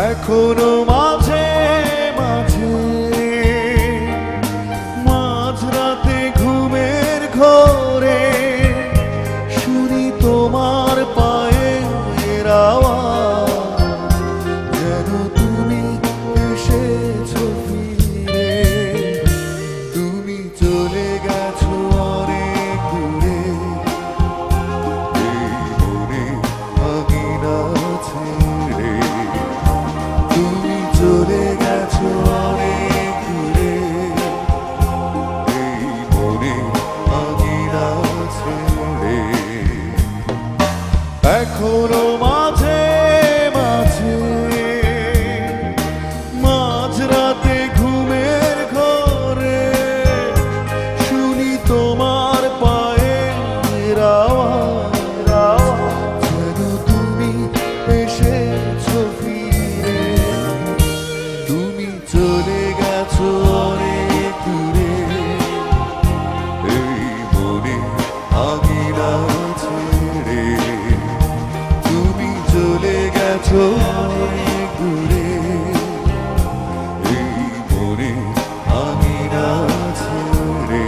এখনো মাঝে মাঝে মাঝরাতে ঘুমের ঘোরে শুনি তোমার পায়ের আওয়াজ, যেন তুমি এসেছো ফিরে। তুমি চলে গেছো অনেক দূরে, এই মনে ভাঙিনা ছেড়ে। তুমি চলে গেছো অনেক দূরে, এই মনে ভাঙিনা ছেড়ে। এখনো মাঝে মাঝে মাঝরাতে ঘুমের ঘোরে শুনি তোমার পায়ের আওয়াজ, যেন তুমি এসেছো ফিরে। তুমি চলে গেছো অনেক দূরে, এই মনে ভাঙিনা ছেড়ে। তুমি চলে গেছো অনেক দূরে, এই মনে ভাঙিনা ছেড়ে।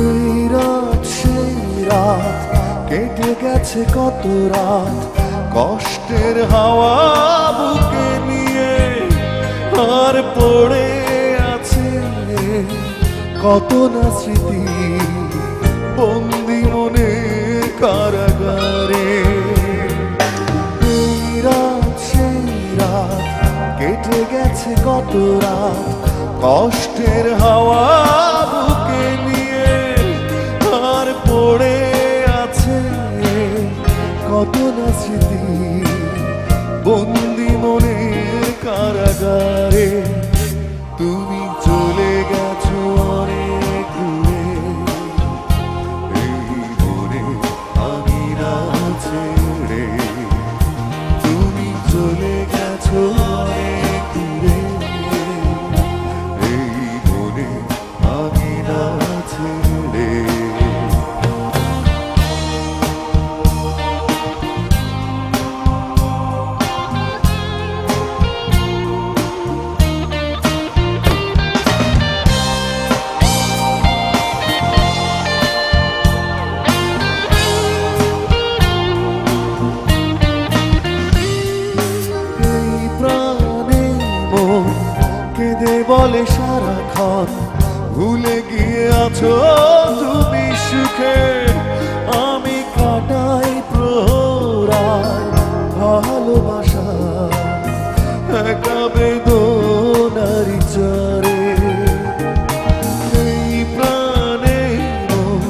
এই রাত সেই রাত কেটে গেছে কত রাত, কষ্টের হাওয়া বুকে নিয়ে আর পড়ে আছে কত না স্মৃতি বন্দি মনের কারাগারে। এই রাত সেই রাত কেটে গেছে কত রাত, কষ্টের হাওয়া বুকে নিয়ে আর পড়ে আছে কত না স্মৃতি বন্দি মনের কারাগারে। তুমি চলে গেছো অনেক দূরে, এই মনে ভাঙিনা ছেড়ে। তুমি চলে গেছো অনেক দূরে, এই মনে ভাঙিনা ছেড়ে। এই প্রাণে মন কেঁদে বলে সারাক্ষণ, ভুলে গিয়ে আছো তুমি সুখে। আমি কাটাই প্রহরার ভালোবাসা একা বেদনারি চরে। এই প্রাণে মন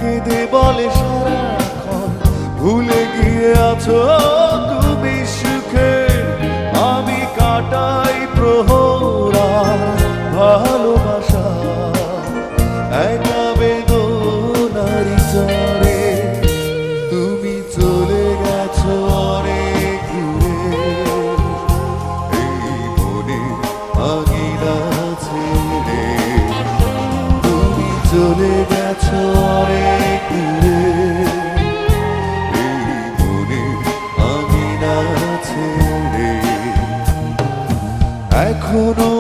কেঁদে বলে সারাক্ষণ, ভুলে গিয়ে আছো তুমি সুখে। আমি কাটাই প্রহরার ভালোবাসা একা বেদনারি চরে। তুমি চলে গেছো অনেক দূরে, এই মনে ভাঙিনা ছেড়ে। তুমি চলে গেছো অনেক দূরে, এই মনে ভাঙিনা ছেড়ে। এখনো